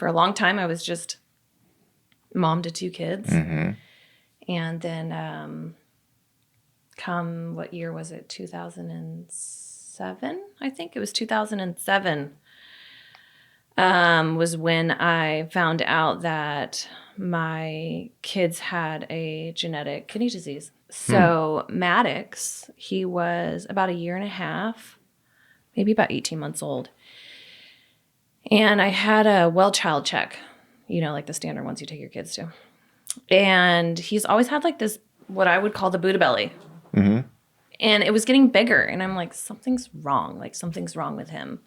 For a long time, I was just mom to 2 kids. Mm-hmm. And then come, what year was it? 2007? I think it was 2007 was when I found out that my kids had a genetic kidney disease. So Maddox, he was about a year and a half, maybe about 18 months old. And I had a well child check, like the standard ones you take your kids to. And he's always had like this, what I would call the Buddha belly. Mm-hmm. And it was getting bigger. And I'm like, something's wrong. Like something's wrong with him.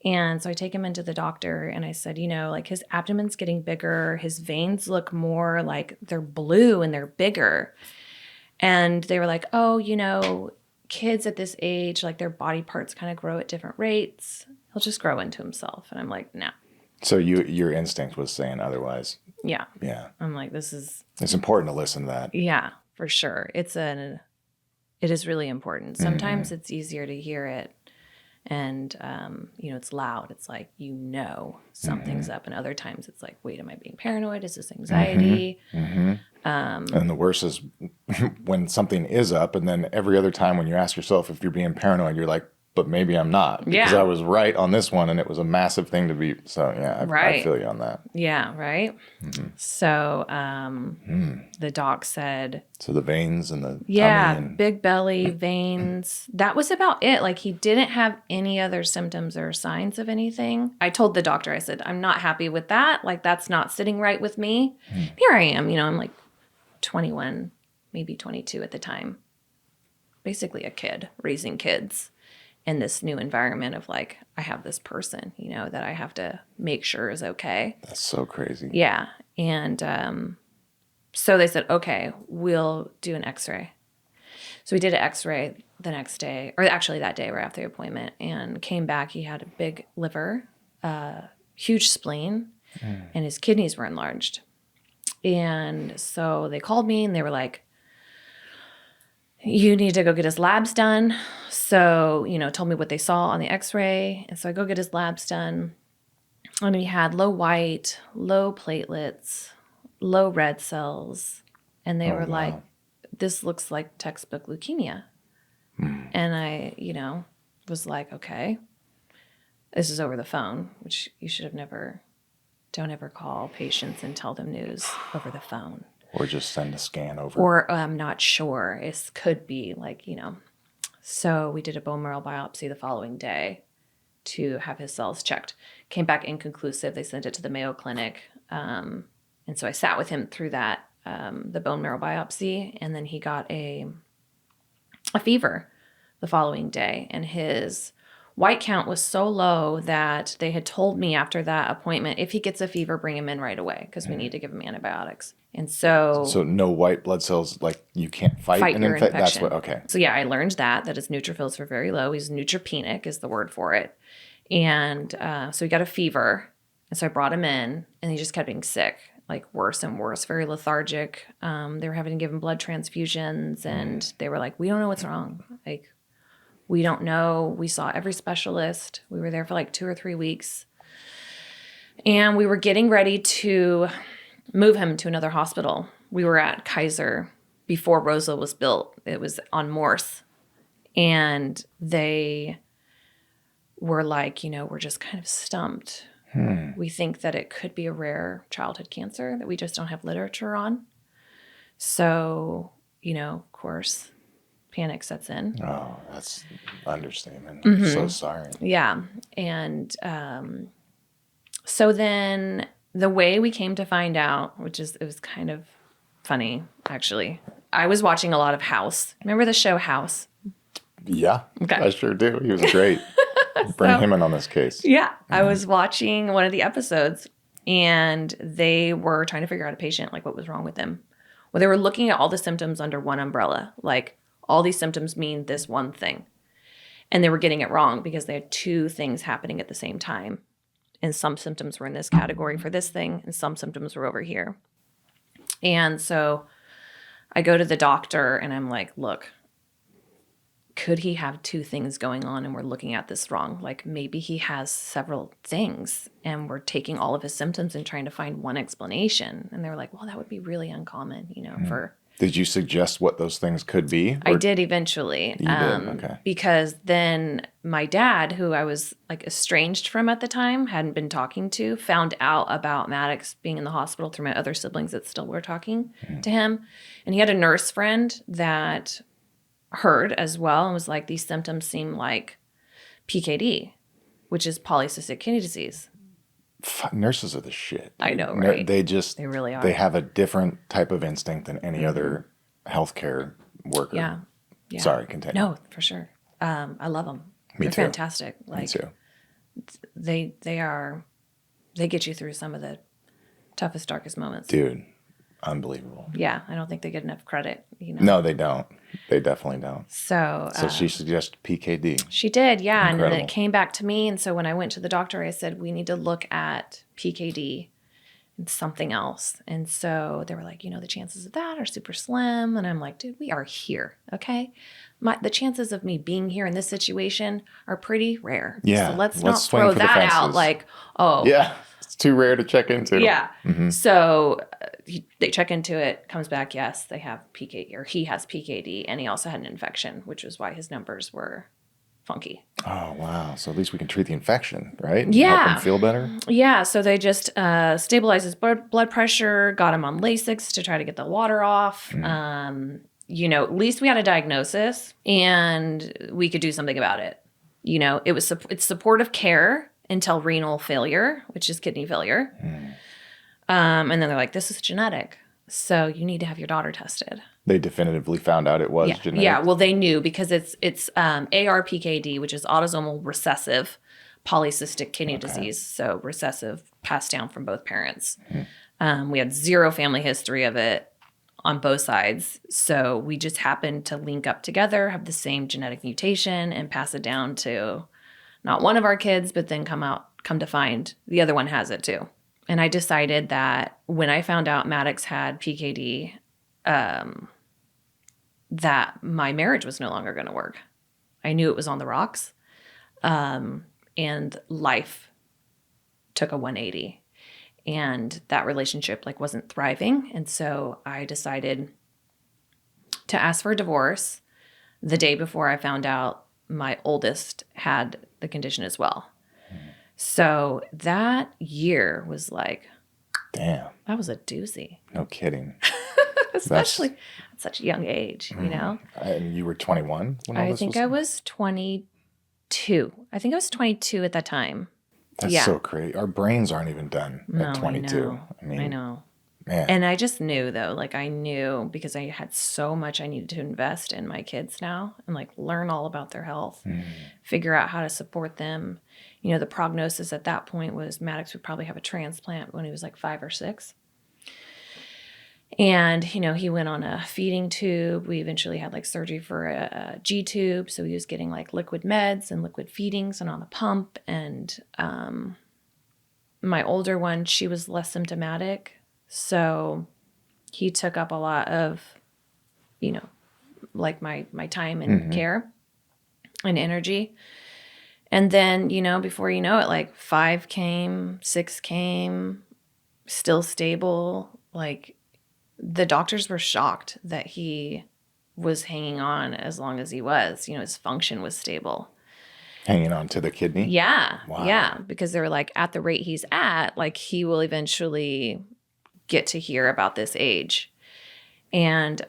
And so I take him into the doctor and I said, like his abdomen's getting bigger. His veins look more like they're blue and they're bigger. And they were like, oh, kids at this age, like their body parts kind of grow at different rates. He'll just grow into himself. And I'm like, no. So your instinct was saying otherwise. Yeah. Yeah. I'm like, it's important to listen to that. Yeah, for sure. It is really important. Sometimes it's easier to hear it. And, it's loud. It's like, something's up. And other times it's like, wait, am I being paranoid? Is this anxiety? And the worst is when something is up. And then every other time when you ask yourself if you're being paranoid, you're like, but maybe I'm not. Because I was right on this one and it was a massive thing to be. So, yeah, I feel you on that. Yeah, right? So the doc said. So the veins and the tummy big belly, veins. That was about it. Like he didn't have any other symptoms or signs of anything. I told the doctor, I said, I'm not happy with that. Like that's not sitting right with me. Here I am, I'm like 21, maybe 22 at the time. Basically a kid, raising kids. In this new environment of like, I have this person, that I have to make sure is okay. That's so crazy. Yeah. And so they said, okay, we'll do an x-ray. So we did an x-ray the next day, or actually that day right after the appointment, and came back. He had a big liver, huge spleen, and his kidneys were enlarged. And so they called me and they were like, you need to go get his labs done. So, told me what they saw on the x-ray. And so I go get his labs done. And he had low white, low platelets, low red cells. And they were like, this looks like textbook leukemia. And I, was like, okay, this is over the phone, which you should have don't ever call patients and tell them news over the phone. Or just send a scan over. Or I'm not sure. It could be like, So we did a bone marrow biopsy the following day to have his cells checked. Came back inconclusive. They sent it to the Mayo Clinic. And so I sat with him through that, the bone marrow biopsy. And then he got a fever the following day. And his white count was so low that they had told me after that appointment, if he gets a fever, bring him in right away because we need to give him antibiotics. And so no white blood cells, like you can't fight an infection. That's what, okay. So yeah, I learned that his neutrophils were very low. He's neutropenic is the word for it. And so he got a fever. And so I brought him in and he just kept being sick, like worse and worse, very lethargic. They were having to give him blood transfusions and they were like, we don't know what's wrong. Like, we don't know. We saw every specialist. We were there for like 2 or 3 weeks. And we were getting ready to move him to another hospital. We were at Kaiser before Roseville was built. It was on Morse. And they were like, we're just kind of stumped. We think that it could be a rare childhood cancer that we just don't have literature on. So, of course, panic sets in. Oh, that's understatement. I'm so sorry. Yeah. And so then the way we came to find out, it was kind of funny, actually. I was watching a lot of House. Remember the show House? Yeah, okay. I sure do. He was great. Bring him in on this case. Yeah. I was watching one of the episodes and they were trying to figure out a patient, like what was wrong with him. Well, they were looking at all the symptoms under one umbrella, like all these symptoms mean this one thing. And they were getting it wrong because they had 2 things happening at the same time. And some symptoms were in this category for this thing, and some symptoms were over here. And so I go to the doctor and I'm like, look, could he have two things going on and we're looking at this wrong? Like maybe he has several things and we're taking all of his symptoms and trying to find one explanation. And they were like, well, that would be really uncommon, for. Did you suggest what those things could be? I did eventually. You did? Okay. Because then my dad, who I was like estranged from at the time, hadn't been talking to, found out about Maddox being in the hospital through my other siblings that still were talking to him. And he had a nurse friend that heard as well and was like, these symptoms seem like PKD, which is polycystic kidney disease. Nurses are the shit. I know, right? They really are. They have a different type of instinct than any other healthcare worker. Yeah. Sorry, continue. No, for sure. I love them. They're too. fantastic. Like, Me too. They get you through some of the toughest, darkest moments. Dude, unbelievable. Yeah, I don't think they get enough credit. No, they don't. They definitely don't. So she suggested PKD. She did, yeah. Incredible. And then it came back to me. And so when I went to the doctor, I said, we need to look at PKD and something else. And so they were like, the chances of that are super slim. And I'm like, dude, we are here, okay? The chances of me being here in this situation are pretty rare. Yeah. So let's not throw that out like, oh. Yeah. It's too rare to check into. Yeah. Mm-hmm. So they check into it, comes back, yes, they have PKD, or he has PKD, and he also had an infection, which was why his numbers were funky. Oh, wow. So at least we can treat the infection, right? Yeah. Help him feel better? Yeah. So they just stabilized his blood pressure, got him on Lasix to try to get the water off. At least we had a diagnosis and we could do something about it. It's supportive care until renal failure, which is kidney failure. And then they're like, this is genetic. So you need to have your daughter tested. They definitively found out it was genetic? Yeah, well, they knew because it's ARPKD, which is autosomal recessive polycystic kidney disease. So recessive, passed down from both parents. We had zero family history of it on both sides. So we just happened to link up together, have the same genetic mutation, and pass it down to not one of our kids, but then come to find the other one has it too. And I decided that when I found out Maddox had PKD, that my marriage was no longer going to work. I knew it was on the rocks, and life took a 180, and that relationship wasn't thriving. And so I decided to ask for a divorce the day before I found out my oldest had the condition as well. So that year was like, damn, that was a doozy. No kidding. Especially at such a young age, And you were 21 when all this was? I think I was 22. I think I was 22 at that time. That's so crazy. Our brains aren't even done at 22. I know. Man. And I just knew, though, I knew because I had so much I needed to invest in my kids now and learn all about their health, figure out how to support them. The prognosis at that point was Maddox would probably have a transplant when he was 5 or 6. And, he went on a feeding tube. We eventually had surgery for a G tube. So he was getting liquid meds and liquid feedings and on the pump. And my older one, she was less symptomatic. So he took up a lot of, my time and care and energy. And then, before you know it, 5 came, 6 came, still stable. The doctors were shocked that he was hanging on as long as he was. His function was stable. Hanging on to the kidney? Yeah. Wow. Yeah. Because they were at the rate he's at, he will eventually get to hear about this age. And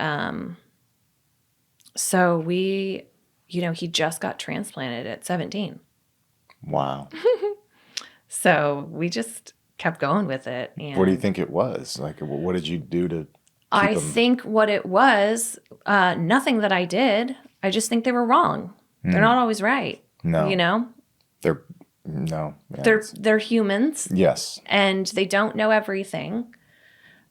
so he just got transplanted at 17. Wow. So we just kept going with it. And what do you think it was? What did you do to I think what it was, nothing that I did. I just think they were wrong. They're not always right. No. They're They're humans. Yes. And they don't know everything.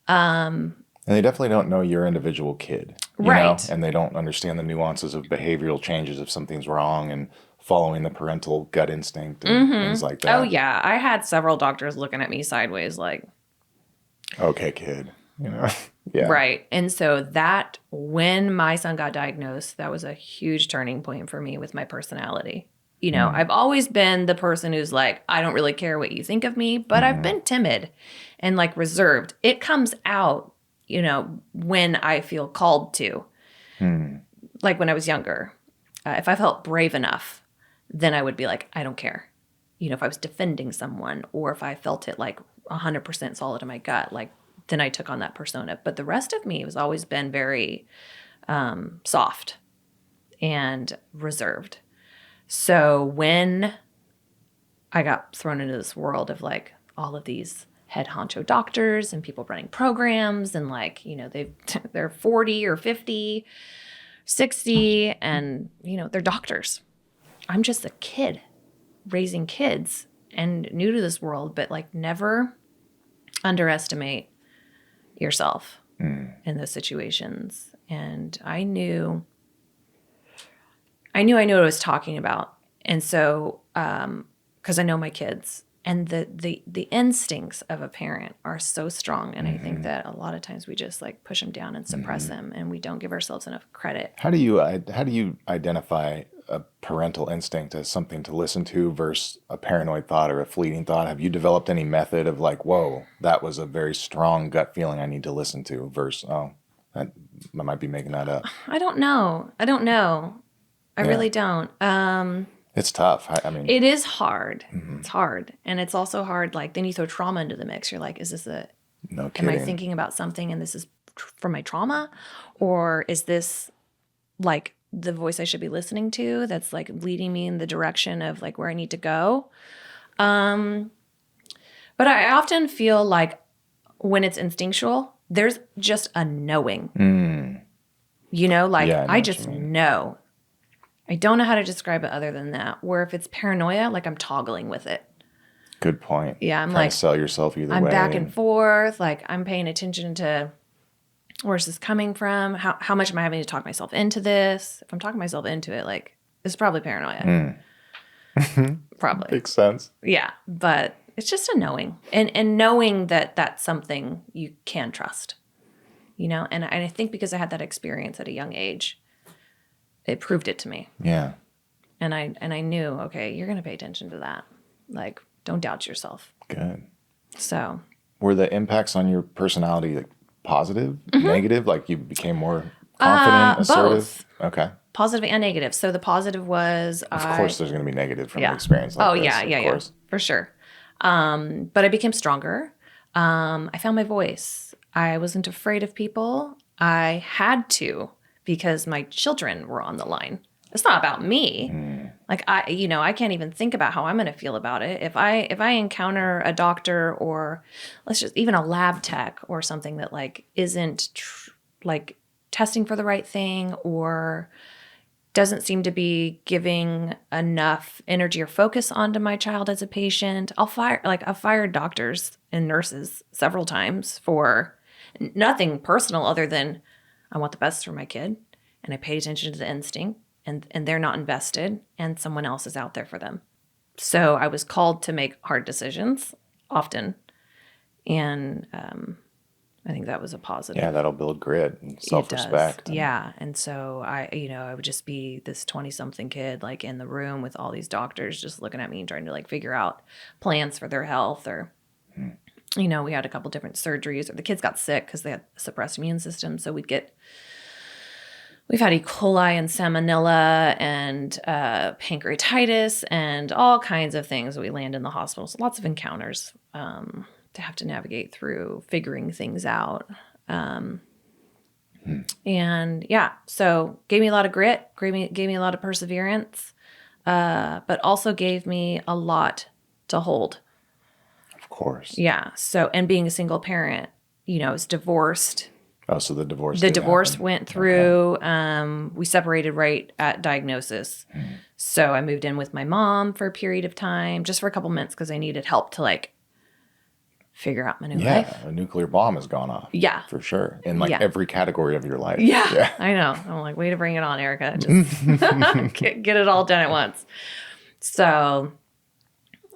And they definitely don't know your individual kid. Right. And they don't understand the nuances of behavioral changes if something's wrong and following the parental gut instinct and things like that. Oh, yeah. I had several doctors looking at me sideways okay, kid. you know? Yeah. Right. And so that, when my son got diagnosed, that was a huge turning point for me with my personality. You know, I've always been the person who's like, I don't really care what you think of me, but I've been timid and like reserved. It comes out, you know, when I feel called to. Like when I was younger, if I felt brave enough, then I would be like, I don't care. You know, if I was defending someone, or if I felt it like 100% solid in my gut, like then I took on that persona. But the rest of me has always been very soft and reserved. So when I got thrown into this world of like all of these head honcho doctors and people running programs, and like, you know, they're 40 or 50, 60, and, you know, they're doctors. I'm just a kid raising kids and new to this world, but like never underestimate yourself in those situations. And I knew what I was talking about. And so, because I know my kids, and the instincts of a parent are so strong. And I think that a lot of times we just like push them down and suppress them, and we don't give ourselves enough credit. How do you identify a parental instinct as something to listen to versus a paranoid thought or a fleeting thought? Have you developed any method of like, whoa, that was a very strong gut feeling I need to listen to, versus, oh, I might be making that up? I don't know. I really don't. It's tough. I mean, it is hard. It's hard. And it's also hard. Like, then you throw trauma into the mix. You're like, no kidding. am I thinking about something and this is from my trauma? Or is this like the voice I should be listening to that's like leading me in the direction of like where I need to go? But I often feel like when it's instinctual, there's just a knowing. You know, like I just know. I don't know how to describe it other than that. Where if it's paranoia, like I'm toggling with it. Good point. Yeah, I'm trying like, to sell yourself either way. I'm back and forth. Like I'm paying attention to where's this coming from? How much am I having to talk myself into this? If I'm talking myself into it, like it's probably paranoia. Probably. Makes sense. Yeah, but it's just a knowing, and knowing that that's something you can trust. You know, and I think because I had that experience at a young age, it proved it to me. Yeah. And I knew, okay, you're going to pay attention to that. Like, don't doubt yourself. Good. So. Were the impacts on your personality like positive, negative? Like you became more confident, assertive? Both. Okay. Positive and negative. So the positive was, of course, there's going to be negative from an experience like this. Yeah, for sure. But I became stronger. I found my voice. I wasn't afraid of people. I had to, because my children were on the line. It's not about me. Like I can't even think about how I'm going to feel about it. If I encounter a doctor, or let's just even a lab tech or something that like isn't like testing for the right thing, or doesn't seem to be giving enough energy or focus onto my child as a patient, I've fired doctors and nurses several times for nothing personal other than I want the best for my kid, and I paid attention to the instinct, and they're not invested, and someone else is out there for them. So I was called to make hard decisions often, and I think that was a positive. Yeah, that'll build grit and self-respect. Yeah, and so I would just be this 20-something kid like in the room with all these doctors just looking at me and trying to like figure out plans for their health, or you know, we had a couple different surgeries, or the kids got sick because they had a suppressed immune system. So we've had E. coli and salmonella and pancreatitis and all kinds of things. We land in the hospital. So lots of encounters to have to navigate through, figuring things out. And yeah, so gave me a lot of grit, gave me a lot of perseverance, but also gave me a lot to hold. Of course. Yeah. So, and being a single parent, you know, I was divorced. Oh, so the divorce went through. Okay. We separated right at diagnosis. So I moved in with my mom for a period of time, just for a couple months, because I needed help to like figure out my new life. Yeah, a nuclear bomb has gone off. Yeah. For sure. In like every category of your life. Yeah. I know. I'm like, way to bring it on, Erica. Just get it all done at once. So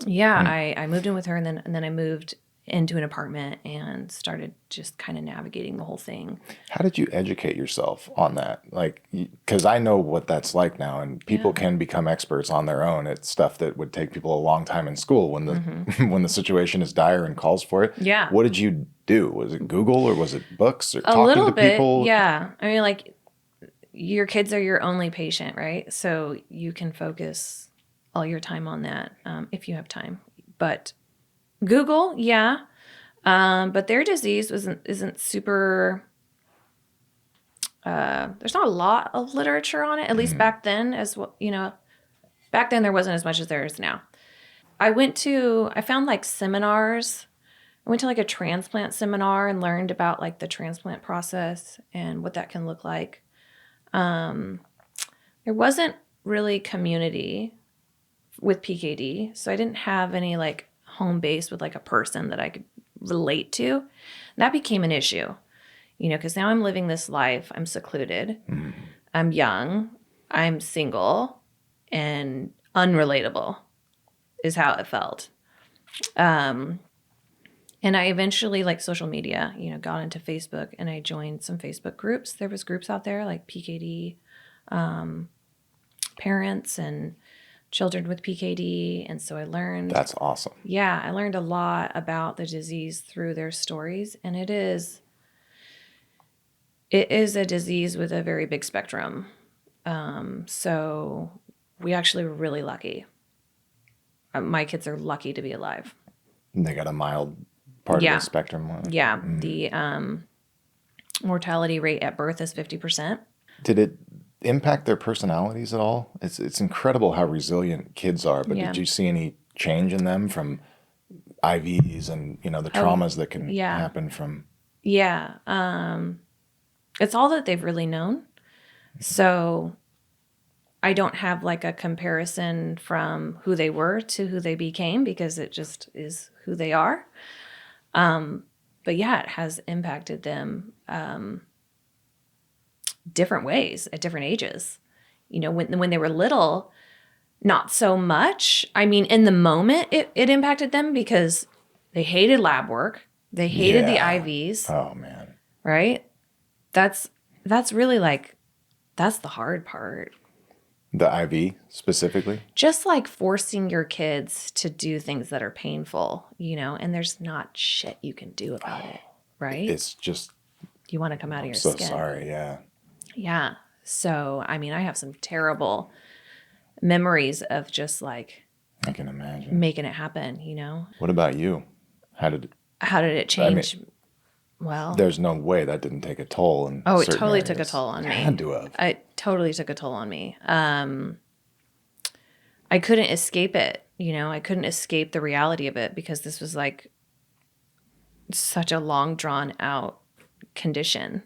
yeah, I moved in with her, and then I moved into an apartment and started just kind of navigating the whole thing. How did you educate yourself on that? Like, because I know what that's like now, and people can become experts on their own at stuff that would take people a long time in school when the when the situation is dire and calls for it. Yeah. What did you do? Was it Google or was it books or A talking little to bit, people? yeah. I mean, like, your kids are your only patient, right? So you can focus all your time on that if you have time. But Google, yeah. But their disease isn't super. There's not a lot of literature on it, at least back then. As well, back then there wasn't as much as there is now. I found like seminars. I went to like a transplant seminar and learned about like the transplant process and what that can look like. There wasn't really community with PKD, so I didn't have any like home base with like a person that I could relate to. That became an issue, because now I'm living this life. I'm secluded. I'm young. I'm single and unrelatable is how it felt. And I eventually, like social media, got into Facebook and I joined some Facebook groups. There was groups out there like PKD parents and children with PKD. And so I learned. That's awesome. Yeah, I learned a lot about the disease through their stories. And it is a disease with a very big spectrum. So we actually were really lucky. My kids are lucky to be alive. And they got a mild part of the spectrum. Yeah. The mortality rate at birth is 50%. Did it impact their personalities at all? It's incredible how resilient kids are, but did you see any change in them from IVs and, the traumas that can happen from? Yeah. It's all that they've really known. So I don't have like a comparison from who they were to who they became because it just is who they are. But yeah, it has impacted them different ways at different ages. When they were little, not so much. I mean, in the moment, it impacted them because they hated lab work. They hated the IVs. Oh, man. Right? That's really like, that's the hard part. The IV specifically? Just like forcing your kids to do things that are painful, and there's not shit you can do about it, right? It's just... You want to come out of your skin. I'm so sorry, yeah. Yeah. So, I mean, I have some terrible memories of just like... I can imagine. Making it happen, What about you? How did it change? Well, there's no way that didn't take a toll. It totally took a toll on me. It had to have. It totally took a toll on me. I couldn't escape it. I couldn't escape the reality of it because this was like such a long drawn out condition.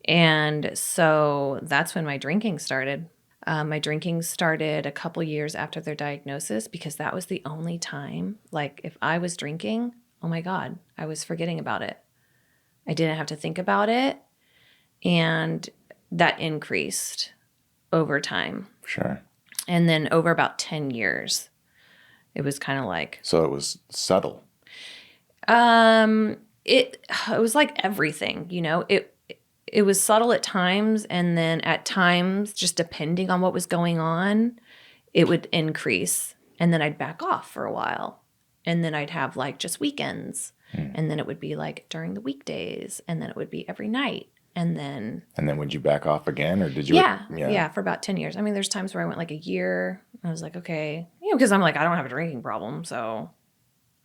And so that's when my drinking started. My drinking started a couple years after their diagnosis because that was the only time, like if I was drinking, oh my God, I was forgetting about it. I didn't have to think about it. And that increased over time. Sure. And then over about 10 years, it was kind of like... So it was subtle. It was like everything, It was subtle at times, and then at times, just depending on what was going on, it would increase. And then I'd back off for a while. And then I'd have like just weekends. And then it would be like during the weekdays. And then it would be every night. And then would you back off again? Or did you? Yeah, for about 10 years. I mean, there's times where I went like a year. I was like, okay. Because I'm like, I don't have a drinking problem. So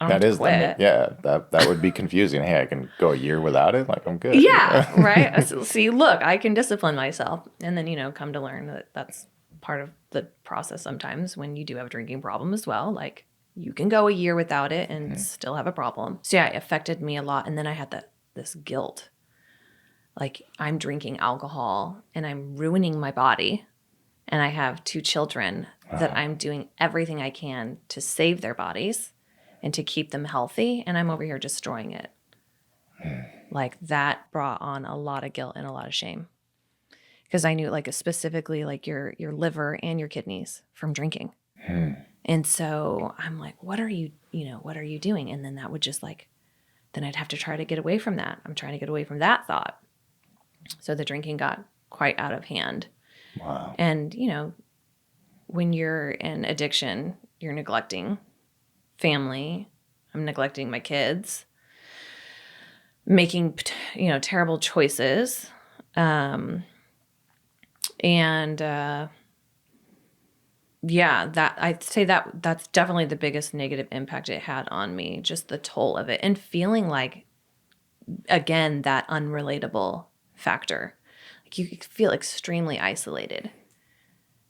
I don't have to quit. That would be confusing. Hey, I can go a year without it. Like, I'm good. Yeah, right. See, look, I can discipline myself. And then, come to learn that that's part of the process sometimes when you do have a drinking problem as well. Like, you can go a year without it and still have a problem. So yeah, it affected me a lot. And then I had this guilt. Like, I'm drinking alcohol and I'm ruining my body. And I have 2 children that I'm doing everything I can to save their bodies and to keep them healthy. And I'm over here destroying it. Like, that brought on a lot of guilt and a lot of shame. Because I knew, like, specifically, like, your liver and your kidneys from drinking. And so I'm like, what are you doing? And then that would just like then I'd have to try to get away from that. I'm trying to get away from that thought. So the drinking got quite out of hand. Wow. And, you know, when you're in addiction, you're neglecting family. I'm neglecting my kids, making, you know, terrible choices. Yeah, that I'd say that's definitely the biggest negative impact it had on me, just the toll of it, and feeling like, again, that unrelatable factor. Like you feel extremely isolated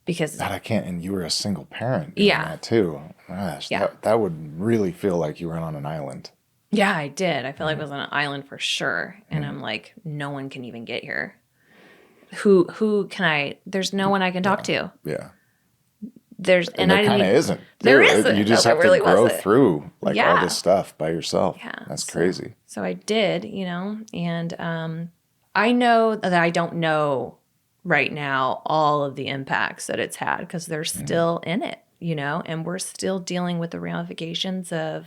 because God, I can't. And you were a single parent doing that too. Gosh, that would really feel like you were on an island. Yeah, I did. I felt like I was on an island for sure, and I'm like, no one can even get here. Who can I? There's no one I can talk to. Yeah. And there kind of isn't. There isn't. You just have to grow through like all this stuff by yourself. Yeah. That's crazy. So I did, you know, and I know that I don't know right now all of the impacts that it's had because they're still in it, you know, and we're still dealing with the ramifications of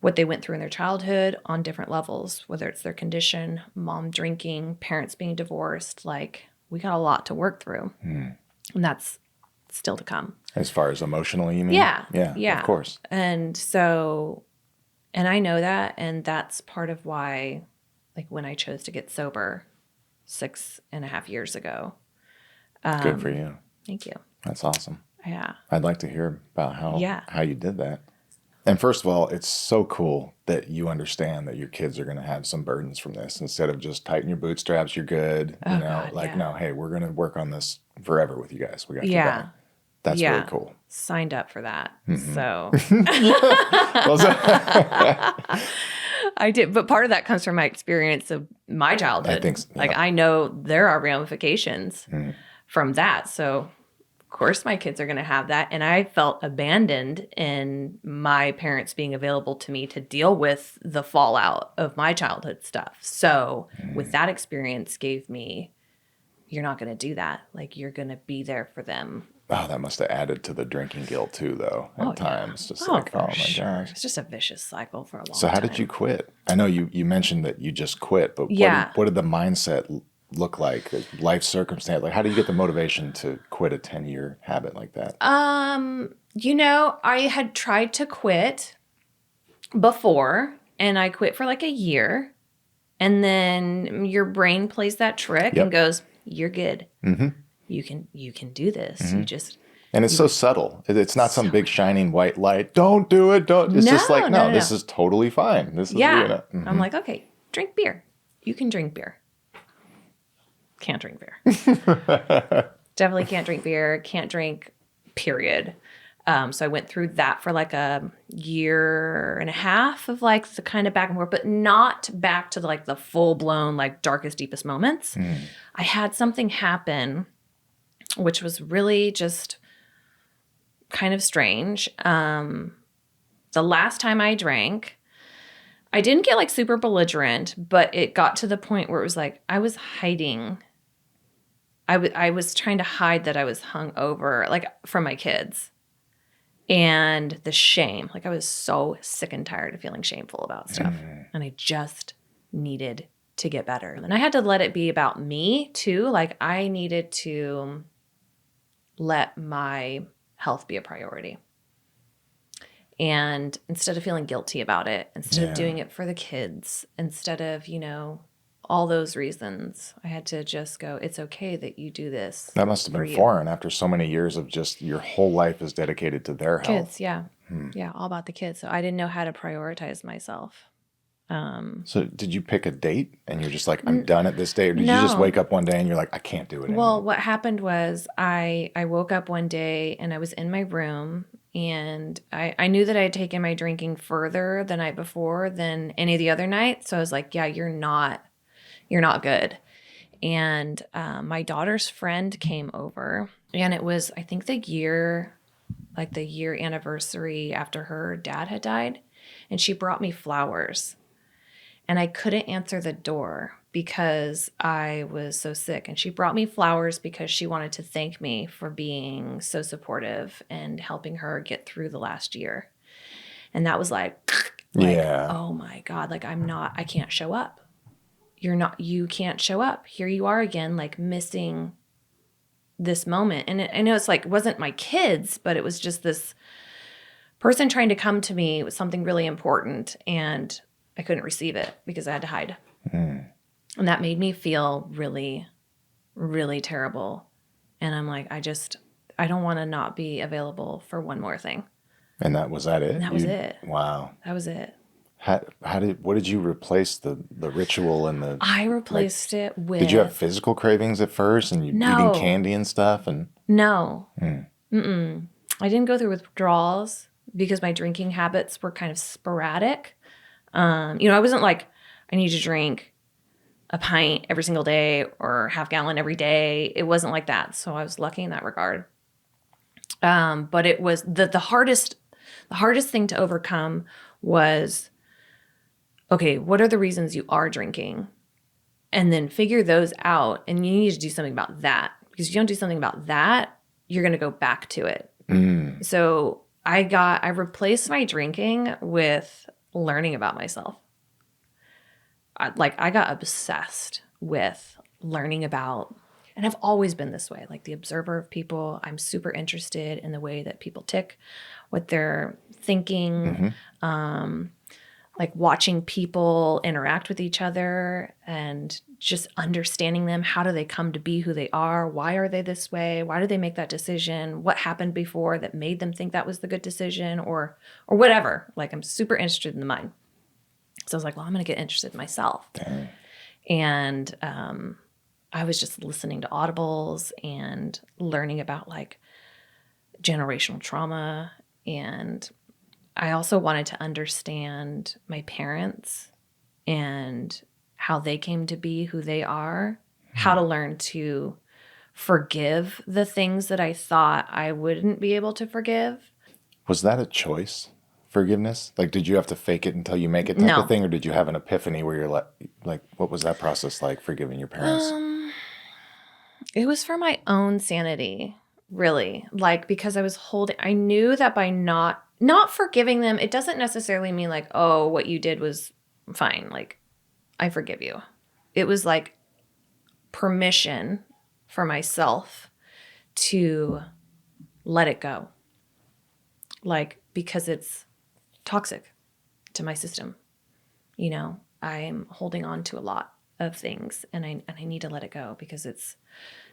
what they went through in their childhood on different levels, whether it's their condition, mom drinking, parents being divorced. Like, we got a lot to work through. And that's still to come. As far as emotionally, you mean? Yeah. Yeah, of course. And so, and I know that, and that's part of why, like, when I chose to get sober 6.5 years ago. Good for you. Thank you. That's awesome. Yeah. I'd like to hear about how you did that. And first of all, it's so cool that you understand that your kids are going to have some burdens from this. Instead of just tighten your bootstraps, you're good. You know, God, no, hey, we're going to work on this forever with you guys. We got your back. That's really cool. Signed up for that. So I did, but part of that comes from my experience of my childhood. I think so, Like, I know there are ramifications from that. So of course my kids are going to have that. And I felt abandoned in my parents being available to me to deal with the fallout of my childhood stuff. So with that experience gave me, you're not going to do that. Like, you're going to be there for them. Oh, that must have added to the drinking guilt too, though, at times. Just like, oh my gosh. It's just a vicious cycle for a long time. So how did you quit? I know you mentioned that you just quit, but what did the mindset look like? Life circumstance? Like, how do you get the motivation to quit a 10-year habit like that? You know, I had tried to quit before, and I quit for like a year. And then your brain plays that trick and goes, you're good. You can do this. You just... And it's so subtle. It's not some big shining white light. Don't do it. Don't. It's just like, no, this is totally fine. This is, I'm like, okay, drink beer. You can drink beer. Can't drink beer. Definitely can't drink beer. Can't drink, period. So I went through that for like a 1.5 years of like the kind of back and forth, but not back to like the full blown, like darkest, deepest moments. I had something happen, which was really just kind of strange. The last time I drank, I didn't get like super belligerent, but it got to the point where it was like I was hiding. I was trying to hide that I was hungover, like from my kids. And the shame, like I was so sick and tired of feeling shameful about stuff. And I just needed to get better. And I had to let it be about me too. Like, I needed to let my health be a priority. And instead of feeling guilty about it, instead of doing it for the kids, instead of, you know, all those reasons, I had to just go, it's okay that you do this. That must have been foreign after so many years of just your whole life is dedicated to their health. Kids, yeah. Yeah, all about the kids. So I didn't know how to prioritize myself. So did you pick a date and you're just like, I'm done at this date? Or did you just wake up one day and you're like, I can't do it anymore? Well, what happened was I woke up one day and I was in my room, and I knew that I had taken my drinking further the night before than any of the other nights. So I was like, yeah, you're not good. And my daughter's friend came over, and it was, I think, the year anniversary after her dad had died. And she brought me flowers. And I couldn't answer the door because I was so sick. And she brought me flowers because she wanted to thank me for being so supportive and helping her get through the last year. And that was like, Like, yeah. oh my God, like I can't show up. You can't show up. Here you are again, like missing this moment. And I know it's like, it wasn't my kids, but it was just this person trying to come to me with something really important, and I couldn't receive it because I had to hide. And that made me feel really, really terrible. And I'm like, I don't want to not be available for one more thing. And was that it? And that was it. Wow. That was it. What did you replace the ritual and the? I replaced it with. Did you have physical cravings at first, and you eating candy and stuff? And no, I didn't go through withdrawals because my drinking habits were kind of sporadic. I wasn't like, I need to drink a pint every single day or half gallon every day. It wasn't like that. So I was lucky in that regard. But it was the hardest thing to overcome was, okay, what are the reasons you are drinking? And then figure those out. And you need to do something about that, because if you don't do something about that, you're going to go back to it. So I replaced my drinking with learning about myself. I got obsessed with learning about, and I've always been this way, like the observer of people. I'm super interested in the way that people tick, what they're thinking, like watching people interact with each other and just understanding them. How do they come to be who they are? Why are they this way? Why did they make that decision? What happened before that made them think that was the good decision, or whatever? Like, I'm super interested in the mind. So I was like, well, I'm going to get interested in myself. Dang. And I was just listening to audibles and learning about like generational trauma. And I also wanted to understand my parents and how they came to be who they are, how to learn to forgive the things that I thought I wouldn't be able to forgive. Was that a choice? Forgiveness? Like, did you have to fake it until you make it type of thing? Or did you have an epiphany where you're like, what was that process like, forgiving your parents? It was for my own sanity, really. Like, because I knew that by not forgiving them, it doesn't necessarily mean like, oh, what you did was fine. Like, I forgive you. It was like permission for myself to let it go. Like, because it's toxic to my system. I'm holding on to a lot of things, and I need to let it go because it's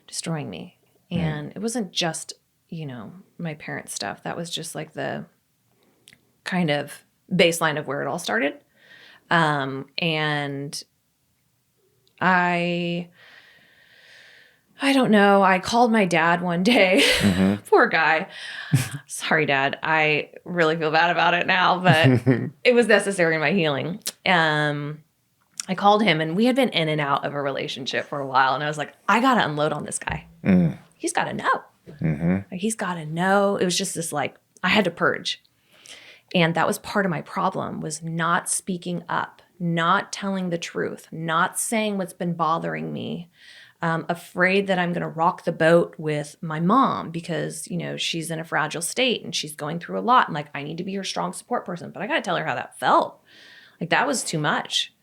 destroying me. And it wasn't just, my parents' stuff. That was just like the kind of baseline of where it all started. And I don't know. I called my dad one day. Poor guy. Sorry, Dad. I really feel bad about it now, but it was necessary in my healing. I called him, and we had been in and out of a relationship for a while. And I was like, I got to unload on this guy. He's got to know. Like, he's got to know. It was just this, like, I had to purge. And that was part of my problem, was not speaking up, not telling the truth, not saying what's been bothering me. Afraid that I'm going to rock the boat with my mom because, she's in a fragile state and she's going through a lot. And like, I need to be her strong support person, but I got to tell her how that felt. Like, that was too much.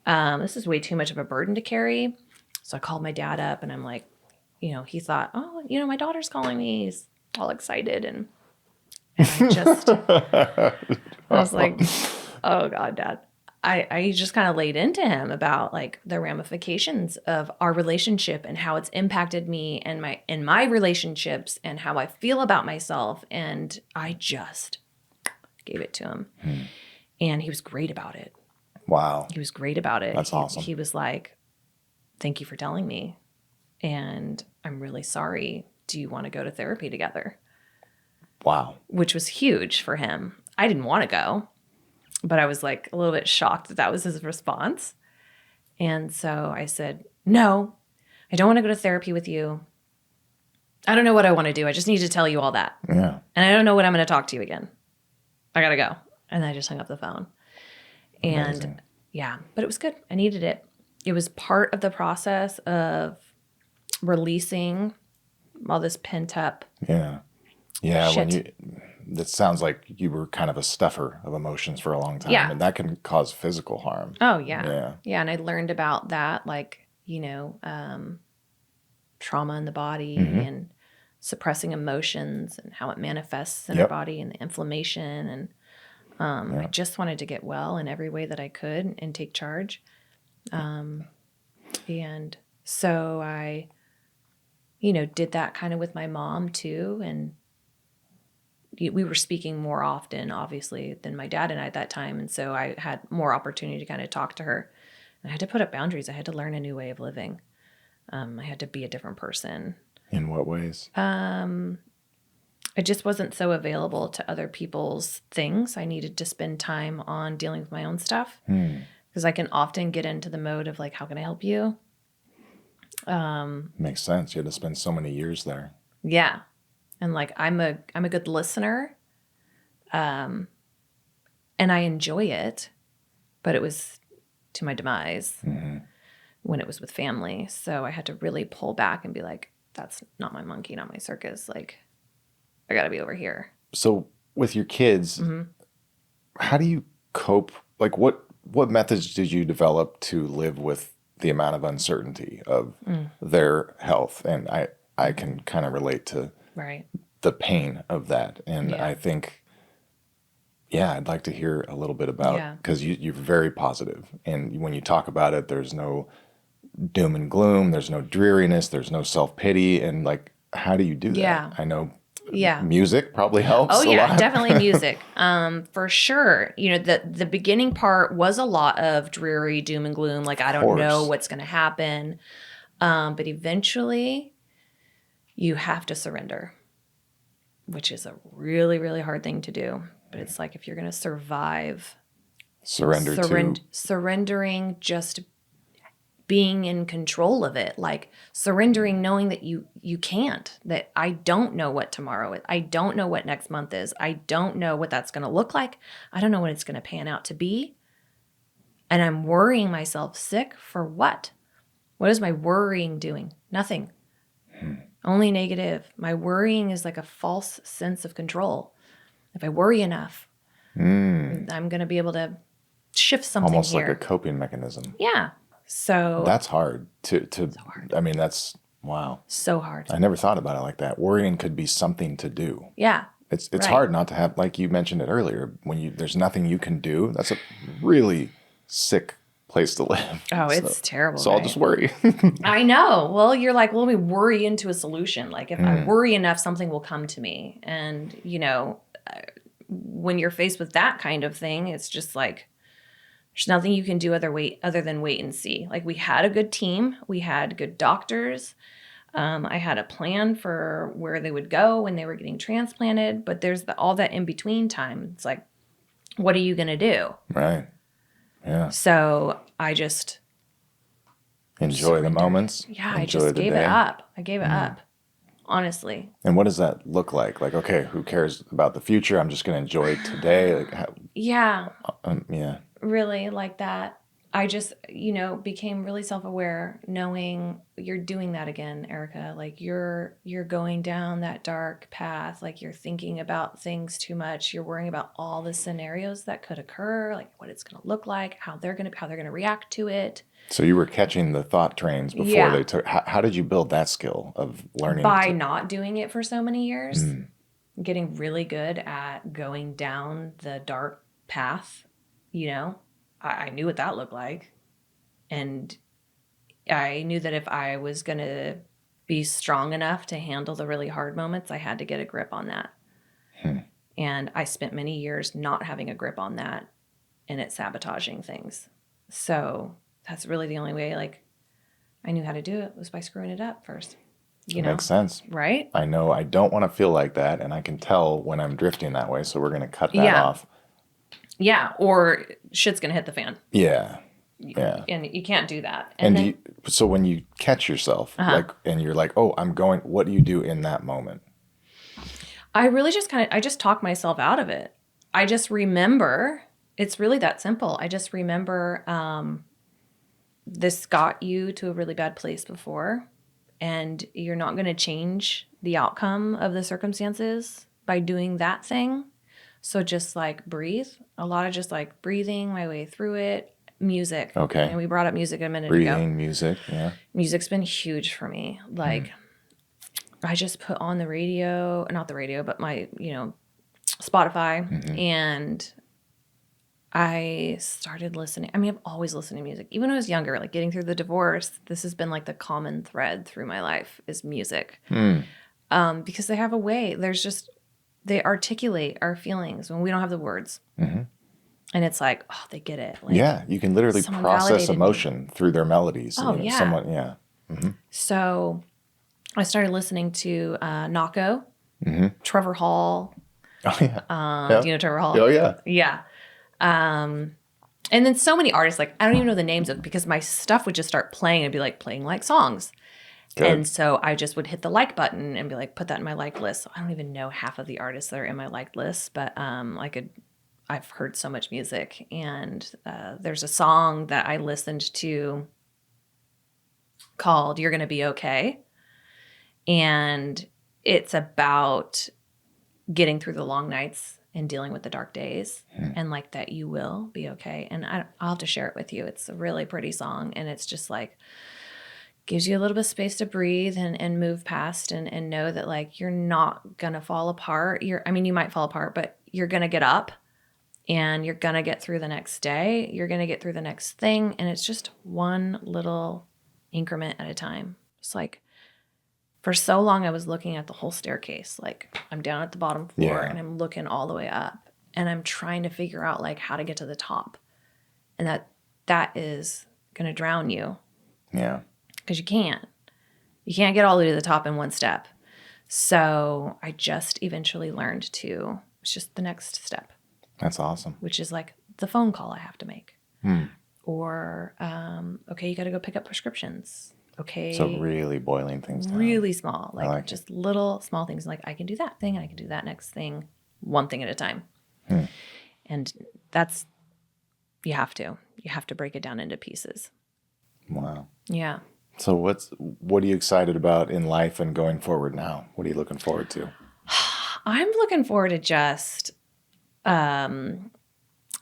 This is way too much of a burden to carry. So I called my dad up, and I'm like, he thought, oh, my daughter's calling me. He's all excited. And I was like, oh God, Dad. I just kind of laid into him about like the ramifications of our relationship and how it's impacted me and my relationships and how I feel about myself. And I just gave it to him. And he was great about it. Wow. He was great about it. That's awesome. He was like, thank you for telling me. And I'm really sorry. Do you want to go to therapy together? Wow. Which was huge for him. I didn't want to go. But I was like a little bit shocked that was his response. And so I said, no, I don't want to go to therapy with you. I don't know what I want to do. I just need to tell you all that. Yeah. And I don't know when I'm going to talk to you again. I got to go. And I just hung up the phone. And Amazing. Yeah, but it was good. I needed it. It was part of the process of releasing all this pent up. Yeah. Yeah. Shit. That sounds like you were kind of a stuffer of emotions for a long time. Yeah. And that can cause physical harm. Oh, yeah. Yeah. Yeah. And I learned about that, like, trauma in the body and suppressing emotions and how it manifests in our body and the inflammation. And I just wanted to get well in every way that I could and take charge. And so I, did that kind of with my mom too. And we were speaking more often, obviously, than my dad and I at that time. And so I had more opportunity to kind of talk to her. And I had to put up boundaries. I had to learn a new way of living. I had to be a different person. In what ways? I just wasn't so available to other people's things. I needed to spend time on dealing with my own stuff because I can often get into the mode of like, how can I help you? Makes sense. You had to spend so many years there. Yeah. And like, I'm a good listener. And I enjoy it, but it was to my demise when it was with family. So I had to really pull back and be like, that's not my monkey, not my circus. Like, I got to be over here. So with your kids, how do you cope? Like what methods did you develop to live with the amount of uncertainty of their health? And I can kind of relate to the pain of that. And I think, I'd like to hear a little bit about, because you're very positive. And when you talk about it, there's no doom and gloom, there's no dreariness, there's no self-pity. And like, how do you do that? I know music probably helps a lot. Definitely music. For sure. The beginning part was a lot of dreary doom and gloom. Like, I don't know what's going to happen. But eventually you have to surrender, which is a really, really hard thing to do. But it's like, if you're going to survive, surrendering, just being in control of it, like surrendering, knowing that you can't, that I don't know what tomorrow is. I don't know what next month is. I don't know what that's going to look like. I don't know what it's going to pan out to be. And I'm worrying myself sick for what? What is my worrying doing? Nothing. Only negative. My worrying is like a false sense of control. If I worry enough, I'm going to be able to shift something almost here. Like a coping mechanism. Yeah. So that's hard to I mean, that's wow. So hard. I never thought about it like that. Worrying could be something to do. Yeah. It's hard not to have, like you mentioned it earlier, when there's nothing you can do. That's a really sick place to live. Oh, it's terrible. So I'll just worry. I know. Well, you're like, well, let me worry into a solution. Like, if I worry enough, something will come to me. And, when you're faced with that kind of thing, it's just like, there's nothing you can do other than wait and see. Like, we had a good team. We had good doctors. I had a plan for where they would go when they were getting transplanted. But there's all that in between time. It's like, what are you going to do? Right. Yeah. So I just enjoy the moments. Yeah, I just gave it up. I gave it up, honestly. And what does that look like? Like, okay, who cares about the future? I'm just going to enjoy today. Like, yeah. Yeah. Really like that. I just, became really self-aware, knowing you're doing that again, Erica. Like, you're going down that dark path. Like, you're thinking about things too much. You're worrying about all the scenarios that could occur, like what it's going to look like, how they're going to react to it. So you were catching the thought trains before they took. How did you build that skill of learning? By not doing it for so many years, getting really good at going down the dark path. I knew what that looked like. And I knew that if I was going to be strong enough to handle the really hard moments, I had to get a grip on that. And I spent many years not having a grip on that and it sabotaging things. So that's really the only way, like, I knew how to do it was by screwing it up first. It makes sense. Right? I know I don't want to feel like that, and I can tell when I'm drifting that way, so we're going to cut that off. Yeah, or shit's going to hit the fan. Yeah. Yeah. And you can't do that. And so when you catch yourself, and you're like, oh, I'm going, what do you do in that moment? I really just I just talk myself out of it. I just remember, it's really that simple. I just remember this got you to a really bad place before, and you're not going to change the outcome of the circumstances by doing that thing. So just like breathe, a lot of just like breathing my way through it. Music. Okay. And we brought up music a minute ago. Breathing, music, yeah. Music's been huge for me. Like I just put on the radio, not the radio, but my, Spotify, and I started listening. I mean, I've always listened to music. Even when I was younger, like getting through the divorce, this has been like the common thread through my life is music. Because they have a way. They articulate our feelings when we don't have the words. And it's like, oh, they get it. Like, yeah, you can literally process emotion through their melodies. Oh, yeah. So I started listening to Nako, Trevor Hall. Oh, yeah. Do you know Trevor Hall? Oh, yeah. Yeah. And then so many artists, like, I don't even know the names of, because my stuff would just start playing and be like playing like songs. Good. And so I just would hit the like button and be like, put that in my like list. So I don't even know half of the artists that are in my like list, but I've heard so much music. And there's a song that I listened to called You're Gonna Be Okay. And it's about getting through the long nights and dealing with the dark days and like that you will be okay. And I'll have to share it with you. It's a really pretty song. And it's just like, gives you a little bit of space to breathe and move past and know that like, you're not going to fall apart. You might fall apart, but you're going to get up and you're going to get through the next day. You're going to get through the next thing. And it's just one little increment at a time. It's like, for so long, I was looking at the whole staircase. Like I'm down at the bottom floor and I'm looking all the way up and I'm trying to figure out like how to get to the top. And that is going to drown you. Yeah. Because you can't get all the way to the top in one step. So I just eventually learned it's just the next step. That's awesome. Which is like the phone call I have to make. Or, okay, you got to go pick up prescriptions. Okay. So really boiling things down. Really small, like just little small things. Like I can do that thing and I can do that next thing, one thing at a time. And you have to break it down into pieces. Wow. Yeah. So what are you excited about in life and going forward now? What are you looking forward to? I'm looking forward to just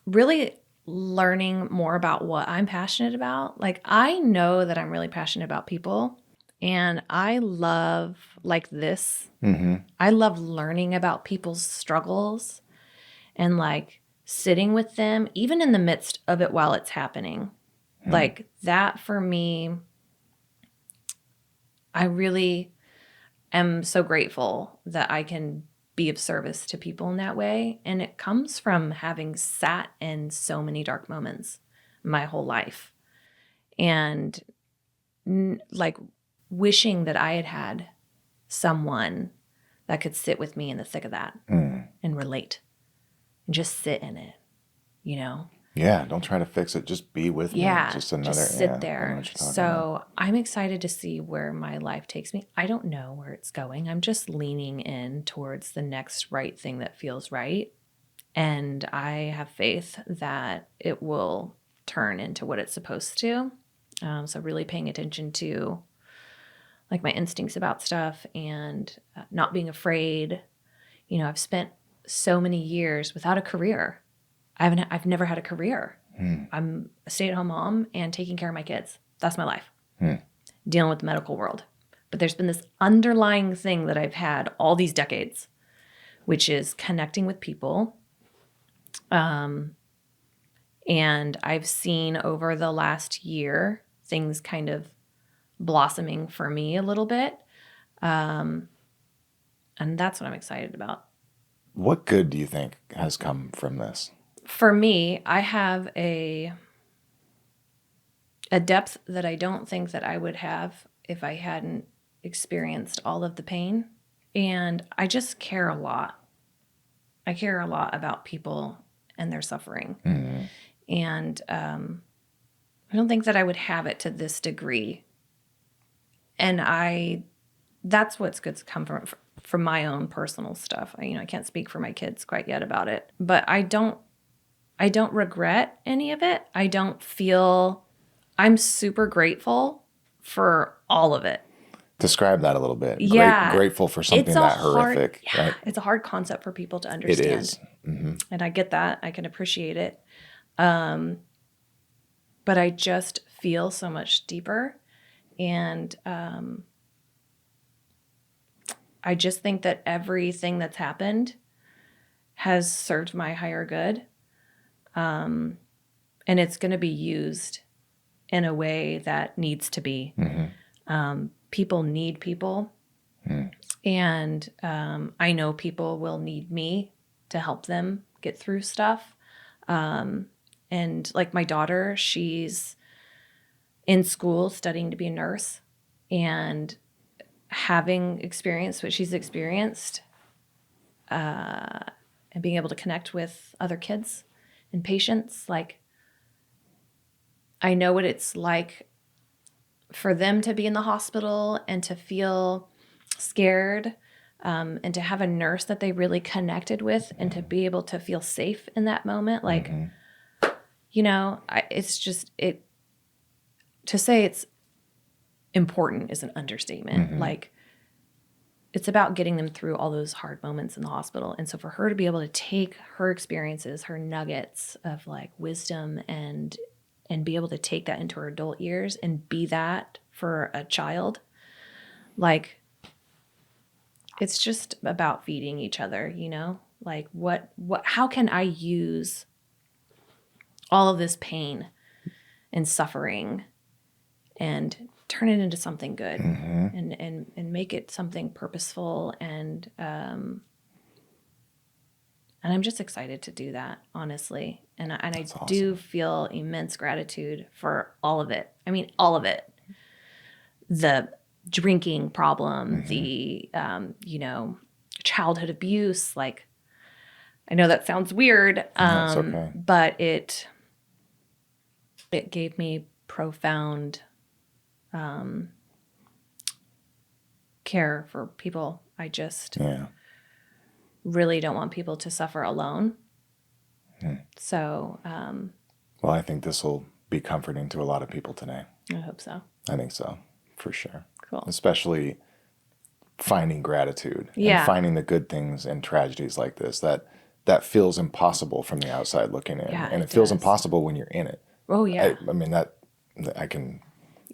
really learning more about what I'm passionate about. Like I know that I'm really passionate about people and I love like this. I love learning about people's struggles and like sitting with them, even in the midst of it while it's happening. Like that for me, I really am so grateful that I can be of service to people in that way. And it comes from having sat in so many dark moments my whole life and like wishing that I had someone that could sit with me in the thick of that and relate and just sit in it, Yeah, don't try to fix it. Just be with me. Just sit there. So I'm excited to see where my life takes me. I don't know where it's going. I'm just leaning in towards the next right thing that feels right. And I have faith that it will turn into what it's supposed to. So really paying attention to like my instincts about stuff and not being afraid. I've spent so many years without a career. I've never had a career. I'm a stay-at-home mom and taking care of my kids. That's my life. Dealing with the medical world. But there's been this underlying thing that I've had all these decades, which is connecting with people. And I've seen over the last year things kind of blossoming for me a little bit. And that's what I'm excited about. What good do you think has come from this? For me, I have a depth that I don't think that I would have if I hadn't experienced all of the pain. And I just care a lot. I care a lot about people and their suffering. And I don't think that I would have it to this degree. And that's what's good to come from my own personal stuff. I can't speak for my kids quite yet about it, but I don't regret any of it. I'm super grateful for all of it. Describe that a little bit. Yeah. Grateful for something that horrific. Yeah, right? it's a hard concept for people to understand. It is. Mm-hmm. And I get that. I can appreciate it. But I just feel so much deeper. And I just think that everything that's happened has served my higher good. And it's going to be used in a way that needs to be. Mm-hmm. People need people. Mm. And I know people will need me to help them get through stuff. And like my daughter, she's in school studying to be a nurse, and having experienced what she's experienced, and being able to connect with other kids and patients, like I know what it's like for them to be in the hospital and to feel scared, and to have a nurse that they really connected with and to be able to feel safe in that moment. Like, mm-hmm. you know, it's just, to say it's important is an understatement. Mm-hmm. Like, it's about getting them through all those hard moments in the hospital. And so for her to be able to take her experiences, her nuggets of like wisdom, and be able to take that into her adult years and be that for a child, like, it's just about feeding each other, you know? Like how can I use all of this pain and suffering and turn it into something good, mm-hmm. and make it something purposeful, and I'm just excited to do that, honestly. And I awesome. Do feel immense gratitude for all of it. I mean, all of it. The drinking problem, mm-hmm. the, childhood abuse. Like, I know that sounds weird, That's okay. but it gave me profound care for people. I just really don't want people to suffer alone. So, well, I think this will be comforting to a lot of people today. I hope so. I think so, for sure. Cool. Especially finding gratitude and finding the good things in tragedies like this that feels impossible from the outside looking in. Yeah, and it feels impossible when you're in it. Oh, yeah. I mean, that I can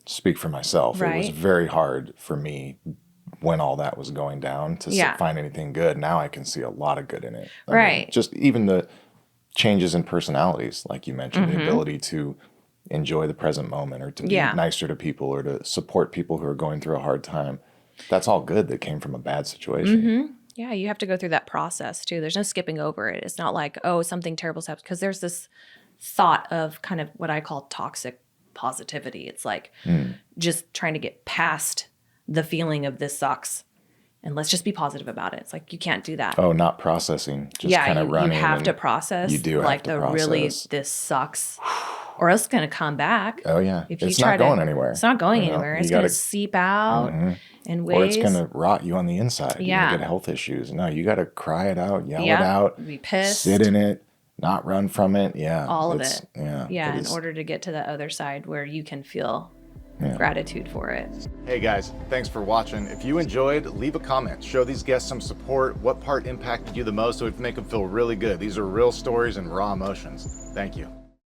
speak for myself. Right. It was very hard for me when all that was going down to find anything good. Now I can see a lot of good in it. I mean, just even the changes in personalities, like you mentioned, mm-hmm. the ability to enjoy the present moment, or to be nicer to people, or to support people who are going through a hard time. That's all good that came from a bad situation. Mm-hmm. Yeah, you have to go through that process too. There's no skipping over it. It's not like, oh, something terrible's happened, because there's this thought of kind of what I call toxic positivity. It's like just trying to get past the feeling of this sucks, and let's just be positive about it. It's like, you can't do that. Oh, not processing. Just kind of running. You have to process. You do like have to process. Really, this sucks, or else it's going to come back. Oh yeah, if you it's not going anywhere. It's not going anywhere. It's going to seep out in ways. Or it's going to rot you on the inside. Yeah. You're going to get health issues. No, you got to cry it out, yell it out, be pissed, sit in it, not run from it. Yeah, all of it. Yeah, in order to get to the other side where you can feel gratitude for it. Hey guys, thanks for watching. If you enjoyed, leave a comment. Show these guests some support. What part impacted you the most, so we can make them feel really good. These are real stories and raw emotions. Thank you.